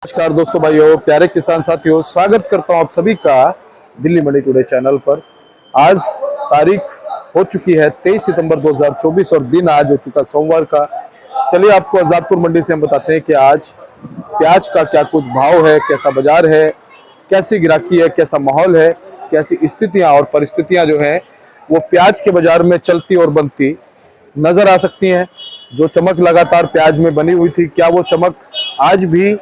नमस्कार दोस्तों, भाइयों, प्यारे किसान साथियों, स्वागत करता हूं आप सभी का दिल्ली मंडी टुडे चैनल पर। आज तारीख हो चुकी है 23 सितंबर 2024 और दिन आज हो चुका सोमवार का। चलिए आपको आजादपुर मंडी से हम बताते हैं कि आज प्याज का क्या कुछ भाव है, कैसा बाजार है, कैसी गिराकी है, कैसा माहौल है, कैसी स्थितियां और परिस्थितियां जो है वो प्याज के बाजार में चलती और बनती नजर आ सकती हैं। जो चमक लगातार प्याज में बनी हुई थी, क्या वो चमक आज भी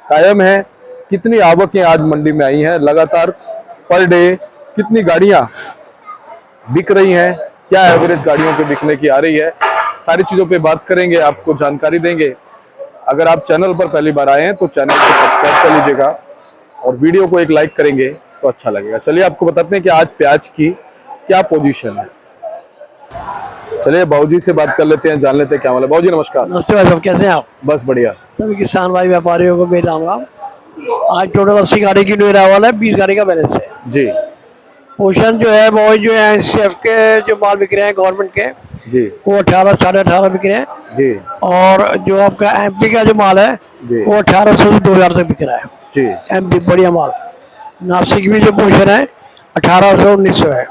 कायम है? कितनी आवकें आज मंडी में आई हैं, लगातार पर डे कितनी गाड़ियां बिक रही हैं, क्या एवरेज गाड़ियों के बिकने की आ रही है, सारी चीजों पे बात करेंगे, आपको जानकारी देंगे। अगर आप चैनल पर पहली बार आए हैं तो चैनल को सब्सक्राइब कर लीजिएगा और वीडियो को एक लाइक करेंगे तो अच्छा लगेगा। चलिए आपको बताते हैं कि आज प्याज की क्या पोजीशन है। चलिए बाबूजी से बात कर लेते हैं, जान लेते हैं क्या वाला। बाबूजी नमस्कार। नमस्ते भाई साहब, कैसे हैं आप? बस बढ़िया। सभी किसान भाई व्यापारियों को मेरा राम राम। आज टोटल 80 गाड़ी की न्यू अराइवल है, 20 गाड़ी का बैलेंस है जी पोर्शन जो है वो जो है एनसीएफ के जो माल बिक रहे हैं गवर्नमेंट के जी वो 18 साढ़े 18 बिक रहे हैं। जी और जो आपका एमपी का जो माल है जी वो 1800 से 2000 तक बिक रहा है जी एमपी, बढ़िया माल। नासिक भी जो पोर्शन है 1800 1900 है।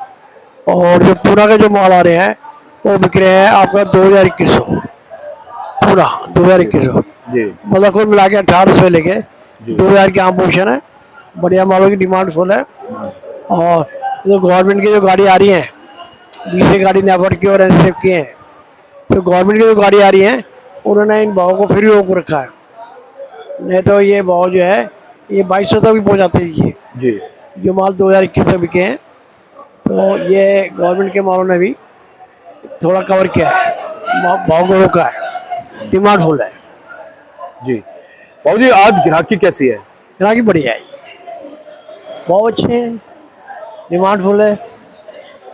और जो पूरा का जो माल आ रहे हैं वो बिक रहे हैं आपका 2021 पूरा 2021 जी मतलब कुल मिला के 1800 लेके 2000 की आम पोर्शन है। बढ़िया मालों की डिमांड फुल है। और जो गवर्नमेंट की जो गाड़ी आ रही है, 20 गाड़ी नेफर्ड की और एनसीएफ की हैं, तो गवर्नमेंट की जो गाड़ी आ रही है उन्होंने इन भावों को फिर रोक रखा है। नहीं तो ये भाव जो है ये 2200 तक भी पहुँच जाते हैं। ये जी जो माल 2021 से बिके हैं तो ये गवर्नमेंट के मालों ने भी थोड़ा कवर किया है, भाव को रोका है, डिमांड फुल है। जी बाबूजी, आज ग्राहकी कैसी है? ग्राहकी बढ़िया है, बहुत अच्छे हैं, डिमांड फुल है,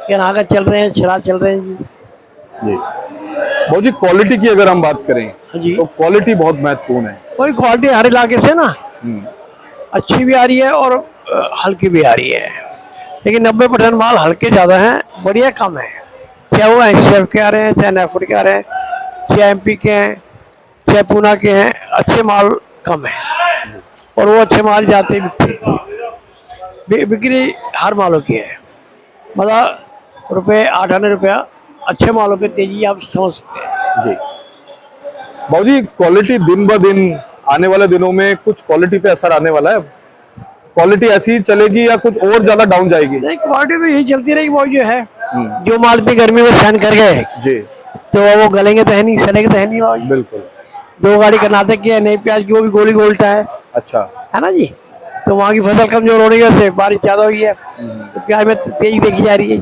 ग्राहक चल रहे हैं, चला चल रहे हैं जी। जी बाबूजी, क्वालिटी की अगर हम बात करें जी तो क्वालिटी बहुत महत्वपूर्ण है। वही क्वालिटी हर इलाके से ना अच्छी भी आ रही है और हल्की भी आ रही है, लेकिन 90% माल हल्के ज़्यादा हैं, बढ़िया कम है। चाहे वो एनसीएफ के आ रहे हैं, चाहे नेफर्ड के आ रहे हैं, चाहे एमपी के हैं, चाहे पूना के हैं, अच्छे माल कम है और वो अच्छे माल जाते बिकते। बिक्री हर मालों की है, मतलब रुपये 8 आने रुपया अच्छे मालों पे तेजी आप समझ सकते हैं जी बाबूजी, क्वालिटी दिन ब दिन आने वाले दिनों में कुछ क्वालिटी पे असर आने वाला है? क्वालिटी ऐसी ही चलेगी या कुछ और ज्यादा डाउन जाएगी? नहीं, क्वालिटी तो यही चलती रहेगी। वो जो है जो माल इतनी गर्मी में सहन कर गए जी तो वो गलेंगे तो है नहीं, सड़ेंगे तो है नहीं भाई। बिल्कुल। 2 गाड़ी कर्नाटक की है, नई प्याज की, वो भी गोली गोल्टा है अच्छा ना जी। तो वहाँ की फसल कमजोर होने की वजह से बारिश ज्यादा हुई है तो प्याज में तेजी देखी जा रही है।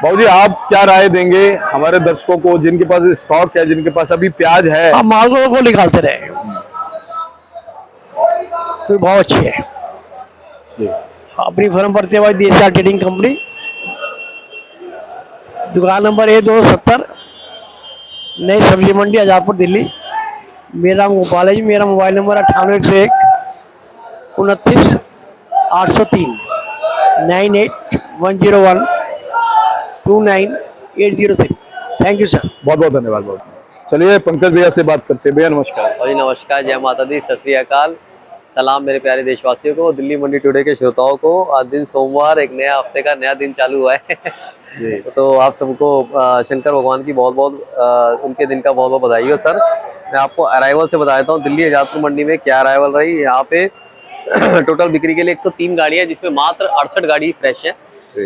बाबूजी, आप क्या राय देंगे हमारे दर्शकों को जिनके पास स्टॉक है, जिनके पास अभी प्याज है? हम माल को निकालते रहे, कोई भाव अच्छी है। जी अपनी फर्म पड़ती है भाई DSR ट्रेडिंग कंपनी, दुकान नंबर A270, नई सब्जी मंडी आजादपुर दिल्ली। मेरा नाम गोपाल है जी। मेरा mobile number 9801 29 803 98101 29803। Thank you sir, बहुत बहुत धन्यवाद बाबू। चलिए पंकज भैया से बात करते हैं। भैया नमस्कार। जी नमस्कार, जय माता दी, सत श्री अकाल। सलाम मेरे प्यारे देशवासियों को, दिल्ली मंडी टुडे के श्रोताओं को। आज दिन सोमवार, एक नया हफ्ते का नया दिन चालू हुआ है तो आप सबको शंकर भगवान की बहुत बहुत उनके दिन का बहुत बहुत बधाई हो। सर, मैं आपको अराइवल से बता देता हूँ दिल्ली आजादपुर मंडी में क्या अराइवल रही। यहाँ पे टोटल बिक्री के लिए 103 गाड़ी है, जिसमें मात्र 68 गाड़ी फ्रेश है,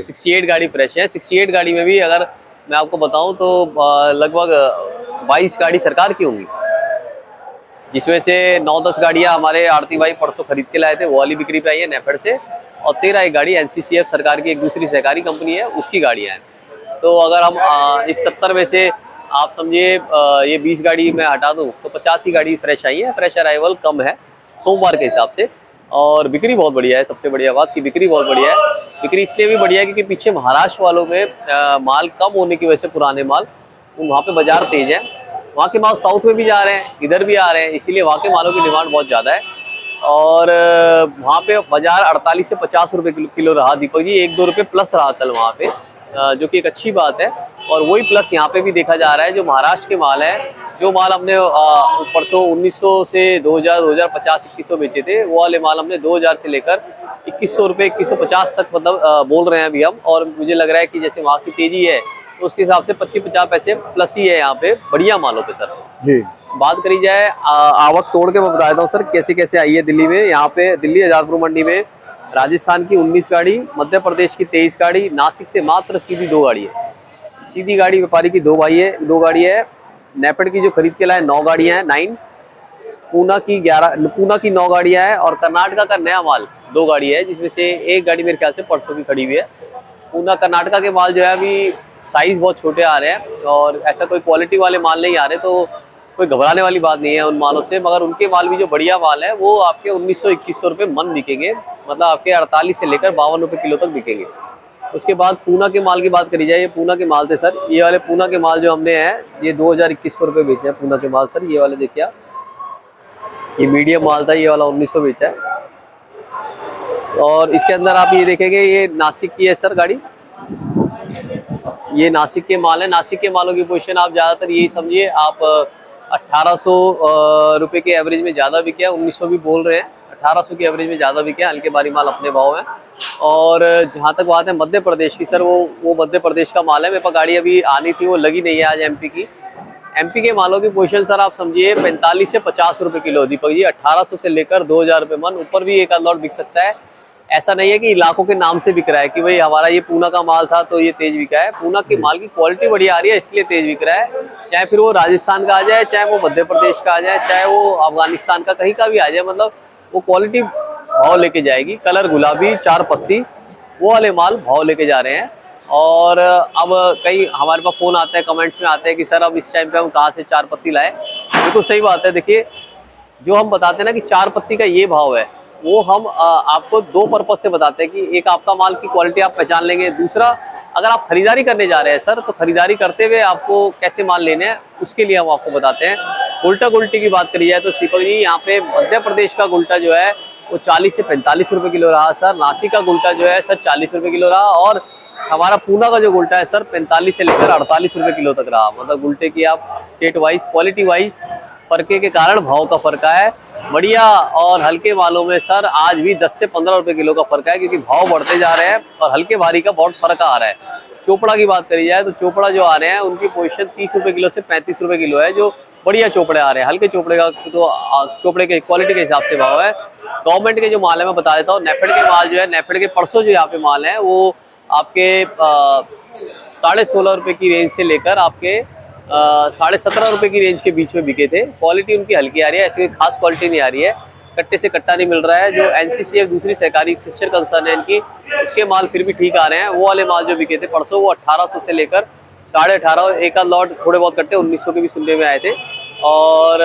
68 गाड़ी फ्रेश है। 68 गाड़ी में भी अगर मैं आपको बताऊं तो लगभग 22 गाड़ी सरकार की होंगी, जिसमें से 9-10 गाड़ियां हमारे आरती भाई परसों खरीद के लाए थे, वो वाली बिक्री पे आई है नेफेड से। और 13 एक गाड़ी NCCF सरकार की एक दूसरी सहकारी कंपनी है, उसकी गाड़ियां हैं। तो अगर हम इस 70 में से आप समझिए ये 20 गाड़ी मैं हटा दूं तो 85 गाड़ी फ्रेश आई है। फ्रेश अराइवल कम है सोमवार के हिसाब से, और बिक्री बहुत बढ़िया है। सबसे बढ़िया बात कि बिक्री बहुत बढ़िया है। बिक्री इसलिए भी बढ़िया है क्योंकि पीछे महाराष्ट्र वालों में माल कम होने की वजह से, पुराने माल, वहाँ पे बाजार तेज है। वहाँ के माल साउथ में भी जा रहे हैं, इधर भी आ रहे हैं, इसीलिए वहाँ के मालों की डिमांड बहुत ज़्यादा है। और वहाँ पे बाजार 48 से 50 रुपये किलो रहा दीपक जी, 1-2 रुपये प्लस रहा कल वहाँ पे, जो कि एक अच्छी बात है। और वही प्लस यहाँ पे भी देखा जा रहा है। जो महाराष्ट्र के माल है जो माल हमने परसों 1900 से 2000, 2050, 2100 बेचे थे, वो वाले माल हमने 2000 से लेकर 2100 रुपये, 2150 तक मतलब बोल रहे हैं अभी हम। और मुझे लग रहा है कि जैसे वहाँ की तेजी है तो उसके हिसाब से 25-50 पैसे प्लस ही है यहाँ पे बढ़िया मालों पे सर जी। बात करी जाए आवक तोड़ के मैं बता देता हूँ सर कैसे कैसे आई है दिल्ली में। यहाँ पे दिल्ली आजादपुर मंडी में राजस्थान की 19 गाड़ी, मध्य प्रदेश की 23 गाड़ी, नासिक से मात्र सीधी 2 गाड़ी है। सीधी गाड़ी व्यापारी की 2 गाड़ी है। नेपेड की जो खरीद के लाए 9 गाड़ियाँ हैं, 9। पूना की 9 गाड़ियाँ हैं और कर्नाटका का नया माल 2 गाड़ी है, जिसमें से एक गाड़ी मेरे ख्याल से परसों की खड़ी हुई है। पूना कर्नाटका के माल जो है अभी साइज बहुत छोटे आ रहे हैं और ऐसा कोई क्वालिटी वाले माल नहीं आ रहे, तो कोई घबराने वाली बात नहीं है उन मालों से। मगर उनके माल भी जो बढ़िया माल है वो आपके 1900-2100 रुपये मन बिकेंगे, मतलब आपके 48 से लेकर 52 रुपये किलो तक बिकेंगे। उसके बाद पूना के माल की बात करी जाए, ये पूना के माल थे सर। ये वाले पूना के माल जो हमने हैं ये 2100 रुपये बेचे हैं पूना के माल सर। ये वाले देखिए आप, ये मीडियम माल था, ये वाला 1900 बेचा है। और इसके अंदर आप ये देखेंगे ये नासिक की है सर गाड़ी, ये नासिक के माल है। नासिक के मालों की पोजीशन आप ज़्यादातर यही समझिए आप 1800 रुपये के एवरेज में ज़्यादा बिके हैं। 1900 भी बोल रहे हैं, 1800 के एवरेज में ज़्यादा बिके हैं। हल्के भारी माल अपने भाव हैं। और जहाँ तक बात है मध्य प्रदेश की सर, वो मध्य प्रदेश का माल है। मेरे पास गाड़ी अभी आनी थी, वो लगी नहीं है आज एमपी की। एमपी के मालों की पोजीशन सर आप समझिए 45 से 50 रुपये किलो दीपक जी, 1800 से लेकर 2000 रुपये मन, ऊपर भी एक आध लॉट बिक सकता है। ऐसा नहीं है कि इलाकों के नाम से बिक रहा है कि भाई हमारा ये पूना का माल था तो ये तेज बिका है। पूना के माल की क्वालिटी बढ़िया आ रही है इसलिए तेज बिक रहा है। चाहे फिर वो राजस्थान का आ जाए, चाहे वो मध्य प्रदेश का आ जाए, चाहे वो अफगानिस्तान का कहीं का भी आ जाए, मतलब वो क्वालिटी भाव लेके जाएगी। कलर गुलाबी 4 पत्ती वो वाले माल भाव लेके जा रहे हैं। और अब कई हमारे पास फ़ोन आते हैं, कमेंट्स में आते हैं कि सर अब इस टाइम पे हम कहाँ से 4 पत्ती लाएं। बिल्कुल सही बात है। देखिए जो हम बताते हैं ना कि 4 पत्ती का ये भाव है, वो हम आपको 2 पर्पज से बताते हैं कि एक आपका माल की क्वालिटी आप पहचान लेंगे, दूसरा अगर आप खरीदारी करने जा रहे हैं सर तो खरीदारी करते हुए आपको कैसे माल लेने हैं उसके लिए हम आपको बताते हैं। गुल्टा गुल्टी की बात करी जाए तो दीपक जी यहाँ पे मध्य प्रदेश का गुल्टा जो है वो 40 से 45 रुपये किलो रहा सर। नासिक का गुल्टा जो है सर 40 रुपये किलो रहा। और हमारा पूना का जो गुल्टा है सर 45 से लेकर 48 रुपये किलो तक रहा। मतलब गुल्टे की आप सेट वाइज क्वालिटी वाइज फर्के के कारण भाव का फर्क है बढ़िया। और हल्के मालों में सर आज भी 10 से 15 रुपये किलो का फर्क है, क्योंकि भाव बढ़ते जा रहे हैं और हल्के भारी का बहुत फर्क आ रहा है। चोपड़ा की बात करी जाए तो चोपड़ा जो आ रहे हैं उनकी पोजीशन 30 रुपये किलो से 35 रुपये किलो है, जो बढ़िया चोपड़े आ रहे हैं। हल्के चोपड़े का तो चोपड़े के क्वालिटी के हिसाब से भाव है। गवर्नमेंट के जो माल है मैं बता देता हूँ। नेफेड के माल जो है, नेफेड के परसों जो यहाँ पे माल है वो आपके 16.5 रुपये की रेंज से लेकर आपके 17.5 रुपये की रेंज के बीच में बिके थे। क्वालिटी उनकी हल्की आ रही है, ऐसी कोई खास क्वालिटी नहीं आ रही है। कट्टे से कट्टा नहीं मिल रहा है। जो एनसीसीएफ दूसरी सहकारी सिस्टर कंसर्न है इनकी, उसके माल फिर भी ठीक आ रहे हैं। वो वाले माल जो बिके थे परसों वो 1800 से लेकर 18.5, एक आध लॉट थोड़े बहुत कट्टे 1900 के भी सुनने में आए थे। और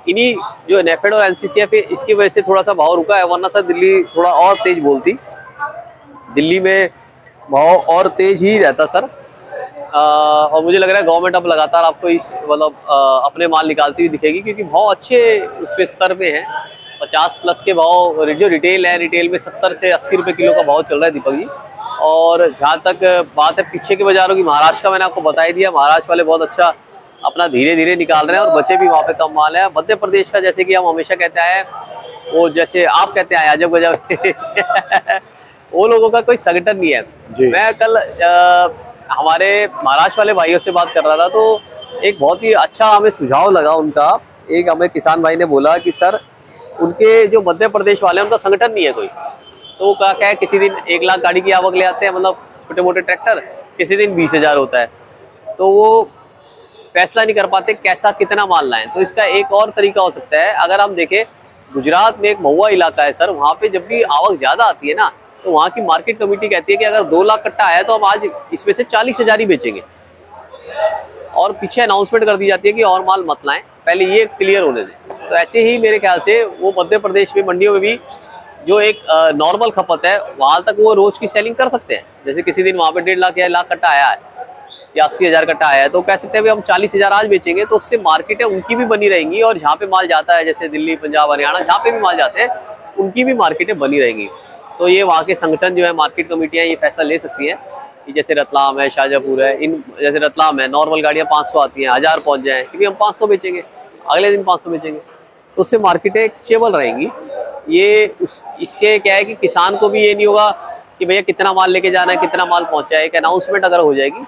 इन्हीं जो नेफेड और एनसीसीएफ है इसकी वजह से थोड़ा सा भाव रुका है, वरना सर दिल्ली थोड़ा और तेज बोलती। दिल्ली में भाव और तेज ही रहता सर। और मुझे लग रहा है गवर्नमेंट अब लगातार आपको इस मतलब अपने माल निकालती हुई दिखेगी, क्योंकि भाव अच्छे उसके स्तर पे हैं। 50 प्लस के भाव जो रिटेल है, रिटेल में 70 से 80 रुपये किलो का भाव चल रहा है दीपक जी। और जहाँ तक बात है पीछे के बाजारों की, महाराष्ट्र का मैंने आपको बता ही दिया। महाराष्ट्र वाले बहुत अच्छा अपना धीरे धीरे निकाल रहे हैं और बचे भी वहाँ पे कम माल है। मध्य प्रदेश का जैसे कि हम हमेशा कहते हैं, वो जैसे आप कहते हैं अजब गजब वो लोगों का कोई संगठन नहीं है। मैं कल हमारे महाराष्ट्र वाले भाइयों से बात कर रहा था तो एक बहुत ही अच्छा हमें सुझाव लगा उनका। एक हमें किसान भाई ने बोला कि सर उनके जो मध्य प्रदेश वाले हैं उनका संगठन नहीं है कोई। तो वो क्या है, किसी दिन 1 लाख गाड़ी की आवक ले आते हैं, मतलब छोटे मोटे ट्रैक्टर, किसी दिन 20,000 होता है। तो वो फैसला नहीं कर पाते कैसा कितना माल लाएं। तो इसका एक और तरीका हो सकता है, अगर हम देखें गुजरात में एक महुआ इलाका है सर, वहाँ पे जब भी आवक ज़्यादा आती है ना तो वहाँ की मार्केट कमेटी कहती है कि अगर 2 लाख कट्टा आया तो हम आज इसमें से 40,000 ही बेचेंगे। और पीछे अनाउंसमेंट कर दी जाती है कि और माल मत लाएं, पहले ये क्लियर होने दें। तो ऐसे ही मेरे ख्याल से वो मध्य प्रदेश में मंडियों में भी जो एक नॉर्मल खपत है वहाँ तक वो रोज की सेलिंग कर सकते हैं। जैसे किसी दिन वहाँ पे 1.5 लाख या 1 लाख कट्टा आया है या 80,000 कट्टा आया है तो कह सकते हैं हम 40,000 आज बेचेंगे। तो उससे मार्केटें उनकी भी बनी रहेंगी और जहाँ पे माल जाता है जैसे दिल्ली, पंजाब, हरियाणा, जहाँ पे भी माल जाते हैं उनकी भी मार्केटें बनी रहेंगी। तो ये वहाँ के संगठन जो है, मार्केट कमेटियाँ ये फैसला ले सकती हैं। कि जैसे रतलाम है, शाहजहाँपुर है, इन जैसे रतलाम है, नॉर्मल गाड़ियाँ 500 आती हैं, 1000 पहुँच जाए, क्योंकि हम 500 बेचेंगे, अगले दिन 500 बेचेंगे, तो उससे मार्केटें स्टेबल रहेंगी। ये इससे क्या है कि किसान को भी ये नहीं होगा कि भैया कितना माल लेके जाना है, कितना माल पहुँचा है। एक अनाउंसमेंट अगर हो जाएगी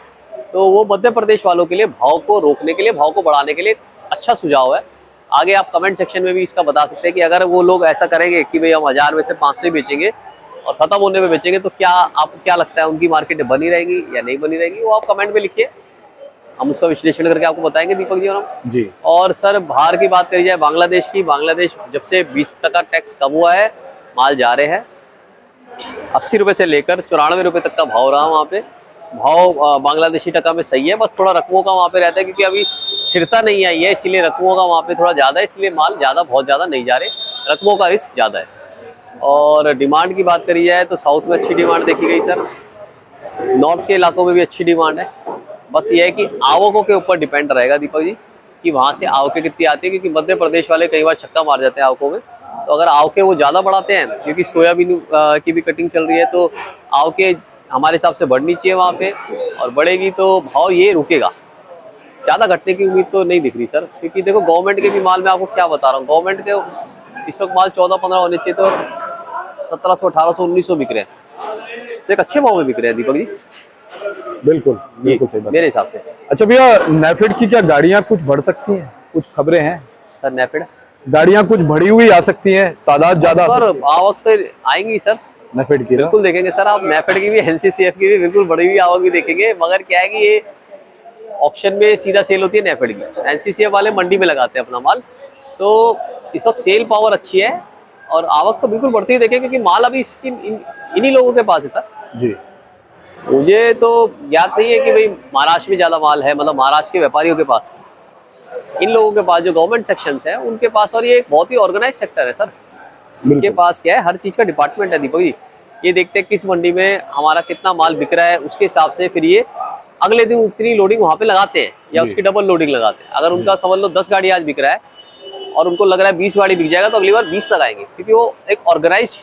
तो वो मध्य प्रदेश वालों के लिए भाव को रोकने के लिए, भाव को बढ़ाने के लिए अच्छा सुझाव है। आगे आप कमेंट सेक्शन में भी इसका बता सकते हैं कि अगर वो लोग ऐसा करेंगे कि भाई हम 1000 में से 500 ही बेचेंगे और खत्म होने में बेचेंगे, तो क्या आपको क्या लगता है उनकी मार्केट बनी रहेगी या नहीं बनी रहेगी, वो आप कमेंट में लिखिए, हम उसका विश्लेषण करके आपको बताएंगे दीपक जी। और हम जी और सर बाहर की बात करी जाए बांग्लादेश की, बांग्लादेश जब से 20% टैक्स कम हुआ है, माल जा रहे हैं 80 रुपये से लेकर 94 रुपये तक का भाव रहा वहाँ पे। भाव बांग्लादेशी टका में सही है, बस थोड़ा रकमों का वहाँ पे रहता है क्योंकि अभी स्थिरता नहीं आई है, इसीलिए रकमों का वहाँ पे थोड़ा ज़्यादा है, इसलिए माल ज़्यादा बहुत ज़्यादा नहीं जा रहे, रकमों का रिस्क ज़्यादा है। और डिमांड की बात करी जाए तो साउथ में अच्छी डिमांड देखी गई सर, नॉर्थ के इलाकों में भी अच्छी डिमांड है। बस ये है कि आवकों के ऊपर डिपेंड रहेगा दीपक जी कि वहाँ से आवकें कितनी आती है, क्योंकि मध्य प्रदेश वाले कई बार छक्का मार जाते हैं आवकों में। तो अगर आवकें वो ज़्यादा बढ़ाते हैं, क्योंकि सोयाबीन की भी कटिंग चल रही है, तो आवकें हमारे हिसाब से बढ़नी चाहिए वहाँ पे, और बढ़ेगी तो भाव ये रुकेगा, ज़्यादा घटने की उम्मीद तो नहीं दिख रही सर। क्योंकि देखो गवर्नमेंट के भी माल में आपको क्या बता रहा हूँ, गवर्नमेंट के इस वक्त माल 14-15 होने चाहिए, तो 1700, 1800, 1900 बिक रहे हैं, तो एक अच्छे भाव में बिक रहे हैं दीपक जी। बिल्कुल बिल्कुल सही बात। मेरे हिसाब से। अच्छा भैया, नेफेड की क्या गाड़ियां कुछ बढ़ सकती हैं? कुछ खबरें हैं सर नेफेड गाड़ियां कुछ बढ़ी हुई आ सकती हैं, तादाद ज्यादा सर आवक तो आएंगी सर, नेफेड की ना? बिल्कुल देखेंगे सर, आप नेफेड की भी एनसीसीएफ की भी बिल्कुल बढ़ी हुई आवक भी देखेंगे। मगर क्या है कि ये ऑप्शन में सीधा सेल होती है नेफेड की, एनसीसीएफ वाले मंडी में लगाते हैं अपना माल, तो इस वक्त सेल पावर अच्छी है और आवक तो बिल्कुल बढ़ती ही देखेंगे, क्योंकि माल अभी इन्हीं लोगों के पास है सर। जी मुझे तो याद नहीं है कि भाई महाराष्ट्र में ज्यादा माल है, मतलब महाराष्ट्र के व्यापारियों के पास, इन लोगों के पास जो गवर्नमेंट सेक्शंस है उनके पास, और ये एक बहुत ही ऑर्गेनाइज सेक्टर है सर। इनके पास क्या है, हर चीज का डिपार्टमेंट है दीपक जी। ये देखते हैं किस मंडी में हमारा कितना माल बिक रहा है, उसके हिसाब से फिर ये अगले दिन उतनी लोडिंग वहाँ पे लगाते हैं या उसकी डबल लोडिंग लगाते हैं। अगर उनका समझ लो 10 गाड़ी आज बिक रहा है और उनको लग रहा है 20 गाड़ी बिक जाएगा, तो अगली बार 20 लगाएंगे, क्योंकि वो एक ऑर्गेनाइज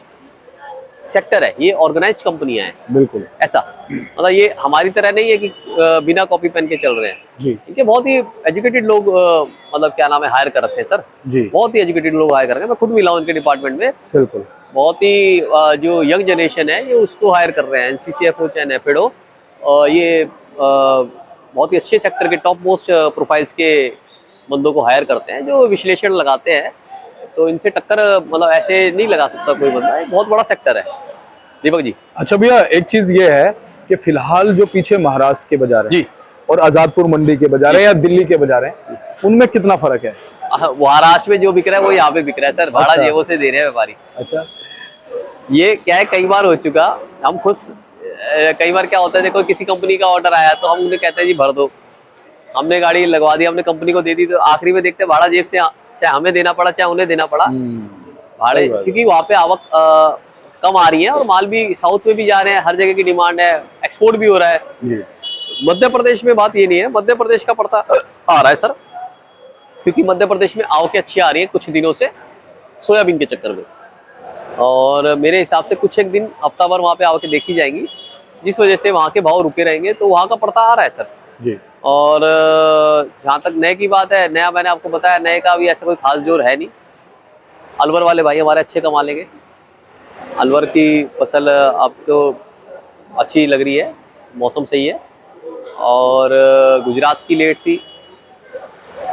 सेक्टर है, ये ऑर्गेनाइज्ड कंपनियां हैं। बिल्कुल ऐसा मतलब ये हमारी तरह नहीं है कि बिना कॉपी पेन के चल रहे हैं जी। इनके बहुत ही एजुकेटेड लोग मतलब क्या नाम है हायर कर रखे हैं सर जी, बहुत ही एजुकेटेड लोग हायर कर रखे हैं। मैं खुद मिला हूं इनके डिपार्टमेंट में, बिल्कुल बहुत ही जो यंग जनरेशन है ये उसको हायर कर रहे हैं, एनसीसीएफ हो चाहे नेफेड हो, ये बहुत ही अच्छे सेक्टर के टॉप मोस्ट प्रोफाइल्स के बंदों को हायर करते हैं जो विश्लेषण लगाते हैं। तो इनसे टक्कर मतलब ऐसे नहीं लगा सकता कोई बंदा, एक बहुत बड़ा सेक्टर है दीपक जी। अच्छा भैया, एक चीज ये है कि फिलहाल जो पीछे महाराष्ट्र के बाजार है जी और आजादपुर मंडी के बाजार है या दिल्ली के बाजार है, उनमें कितना फर्क है? महाराष्ट्र में जो बिक रहा है वो यहाँ पे बिक रहा है सर, भाड़ा अच्छा। जेबों से दे रहे हैं व्यापारी। अच्छा, ये क्या है, कई बार हो चुका, हम खुद कई बार क्या होता है, देखो किसी कंपनी का ऑर्डर आया तो हम उन्हें कहते हैं जी भर दो, हमने गाड़ी लगवा दी, हमने कंपनी को दे दी, तो आखिरी में देखते हैं भाड़ा जेब से चाहे हमें देना पड़ा चाहे उन्हें देना पड़ा भाड़े, क्योंकि वहाँ पे आवक कम आ रही है और माल भी साउथ में भी जा रहे हैं, हर जगह की डिमांड है, एक्सपोर्ट भी हो रहा है जी। मध्य प्रदेश में बात ये नहीं है, मध्य प्रदेश का पड़ता आ रहा है सर, क्योंकि मध्य प्रदेश में आवकें अच्छी आ रही है कुछ दिनों से सोयाबीन के चक्कर में, और मेरे हिसाब से कुछ एक दिन हफ्ता भर वहाँ पे आवकें देखी जाएंगी, जिस वजह से वहाँ के भाव रुके रहेंगे, तो वहाँ का पड़ता आ रहा है सर जी। और जहाँ तक नए की बात है, नया मैंने आपको बताया, नए का भी ऐसा कोई खास जोर है नहीं। अलवर वाले भाई हमारे अच्छे कमा लेंगे, अलवर की फसल अब तो अच्छी लग रही है, मौसम सही है, और गुजरात की लेट थी,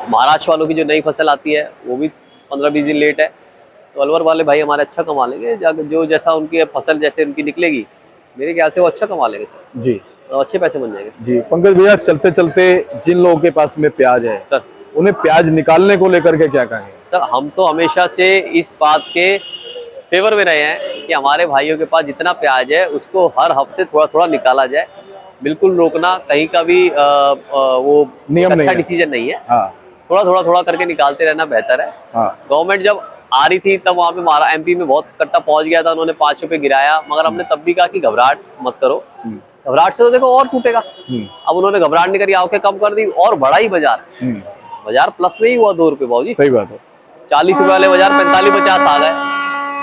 महाराष्ट्र वालों की जो नई फसल आती है वो भी 15-20 दिन लेट है, तो अलवर वाले भाई हमारे अच्छा कमा लेंगे, जो जैसा उनकी फसल जैसे उनकी निकलेगी मेरे ख्याल से वो अच्छा कमा लेंगे सर जी, तो अच्छे पैसे बन जाएंगे जी। पंकज भैया, चलते चलते जिन लोगों के पास में प्याज है सर, उन्हें प्याज निकालने को लेकर के क्या कहेंगे? सर हम तो हमेशा से इस बात के फेवर में रहे हैं कि हमारे भाइयों के पास जितना प्याज है उसको हर हफ्ते थोड़ा थोड़ा निकाला जाए, बिल्कुल रोकना कहीं का भी वो नियम अच्छा नहीं है। डिसीजन नहीं है, हाँ थोड़ा थोड़ा करके निकालते रहना बेहतर है। हाँ, गवर्नमेंट जब आ रही थी तब वहाँ पे एमपी में बहुत कट्टा पहुंच गया था, उन्होंने 5 रुपए गिराया, मगर हमने तब भी कहा कि घबराहट मत करो, घबराहट से तो देखो और टूटेगा। अब उन्होंने घबराहट नहीं करी, आवकें कम कर दी और बढ़ा ही बाजार, बाजार प्लस में ही हुआ 2 रुपए भाव जी, सही बात है। 40 रुपए वाले बाजार 45-50 आ गए,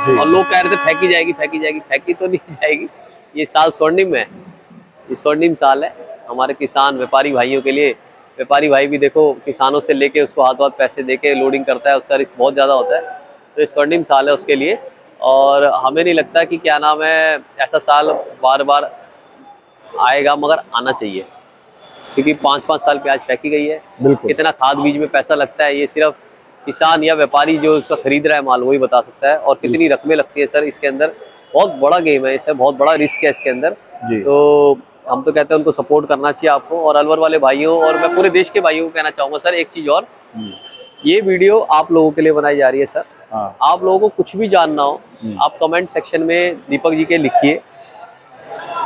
जी। और लोग कह रहे थे फेंकी जाएगी, फेंकी जाएगी, फेंकी तो नहीं जाएगी, ये साल स्वर्णिम है, ये स्वर्णिम साल है हमारे किसान व्यापारी भाइयों के लिए। व्यापारी भाई भी देखो किसानों से लेके उसको हाथ हाथ पैसे देके लोडिंग करता है, उसका रिस्क बहुत ज़्यादा होता है। तो ये स्वर्णिम साल है उसके लिए, और हमें नहीं लगता कि क्या नाम है ऐसा साल बार बार आएगा, मगर आना चाहिए, क्योंकि 5-5 साल प्याज फेंकी गई है। बिल्कुल। कितना खाद बीज में पैसा लगता है ये सिर्फ किसान या व्यापारी जो उसका खरीद रहा है माल वही बता सकता है। और कितनी रकमें लगती है सर इसके अंदर, बहुत बड़ा गेम है इससे, बहुत बड़ा रिस्क है इसके अंदर। जी। तो हम तो कहते हैं उनको सपोर्ट करना चाहिए आपको, और अलवर वाले भाइयों और मैं पूरे देश के भाइयों को कहना चाहूँगा सर एक चीज़ और, ये वीडियो आप लोगों के लिए बनाई जा रही है सर। हाँ। आप लोगों को कुछ भी जानना हो आप कमेंट सेक्शन में दीपक जी के लिखिए।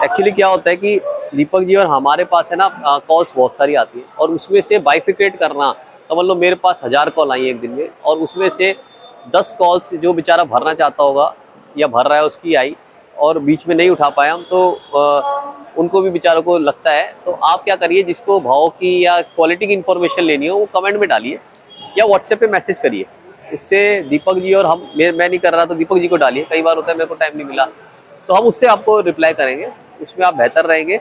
एक्चुअली क्या होता है कि दीपक जी और हमारे पास है ना कॉल्स बहुत सारी आती है, और उसमें से बाइफिकेट करना, समझ लो मेरे पास 1000 कॉल आई एक दिन में, और उसमें से 10 कॉल्स जो बेचारा भरना चाहता होगा या भर रहा है उसकी आई, और बीच में नहीं उठा पाए हम, तो उनको भी बेचारों को लगता है। तो आप क्या करिए, जिसको भाव की या क्वालिटी की इन्फॉर्मेशन लेनी हो वो कमेंट में डालिए या व्हाट्सएप पे मैसेज करिए। उससे दीपक जी और हम, मैं नहीं कर रहा तो दीपक जी को डालिए, कई बार होता है मेरे को टाइम नहीं मिला तो हम उससे आपको रिप्लाई करेंगे, उसमें आप बेहतर रहेंगे,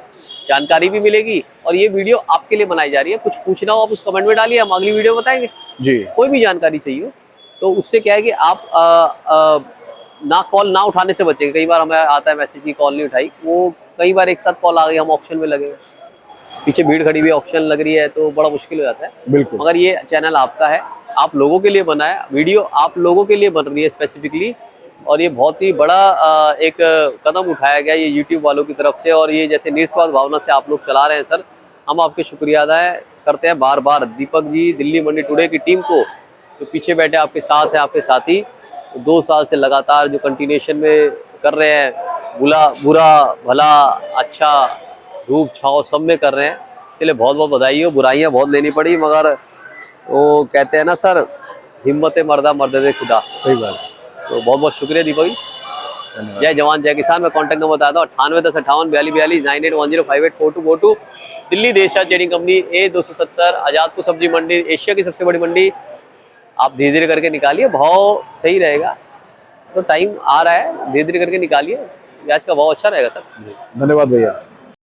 जानकारी भी मिलेगी। और ये वीडियो आपके लिए बनाई जा रही है, कुछ पूछना हो आप उस कमेंट में डालिए, हम अगली वीडियो बताएंगे। जी। कोई भी जानकारी चाहिए तो उससे क्या है कि आप ना कॉल ना उठाने से बचेंगे। कई बार हमें आता है मैसेज की कॉल नहीं उठाई, वो कई बार एक साथ कॉल आ गई, हम ऑप्शन में लगे, पीछे भीड़ खड़ी हुई ऑप्शन लग रही है तो बड़ा मुश्किल हो जाता है। बिल्कुल। मगर ये चैनल आपका है, आप लोगों के लिए बना है, वीडियो आप लोगों के लिए बन रही है स्पेसिफिकली, और ये बहुत ही बड़ा एक कदम उठाया गया ये यूट्यूब वालों की तरफ से। और ये जैसे निस्वार्थ भावना से आप लोग चला रहे हैं सर, हम आपके शुक्रिया अदा करते हैं बार बार। दीपक जी, दिल्ली मंडी टुडे की टीम को, जो पीछे बैठे आपके साथ है, आपके साथी 2 साल से लगातार जो कंटिन्यूशन में कर रहे हैं, बुरा भला अच्छा धूप छाँव सब में कर रहे हैं, इसलिए बहुत बहुत बधाई हो। बुराइयाँ बहुत लेनी पड़ी, मगर वो कहते हैं ना सर, हिम्मत मर्दा मर्द दे खुदा। सही बात है। तो बहुत बहुत शुक्रिया दीपक जी। जय जवान जय किसान। मैं कॉन्टैक्ट नंबर बताता हूँ 9810584242 9810584242। दिल्ली देशा ट्रेडिंग कंपनी A270 आजादपुर सब्जी मंडी, एशिया की सबसे बड़ी मंडी। आप धीरे धीरे करके निकालिए, भाव सही रहेगा, तो टाइम आ रहा है, धीरे धीरे करके निकालिए, प्याज का भाव अच्छा रहेगा सर। धन्यवाद भैया।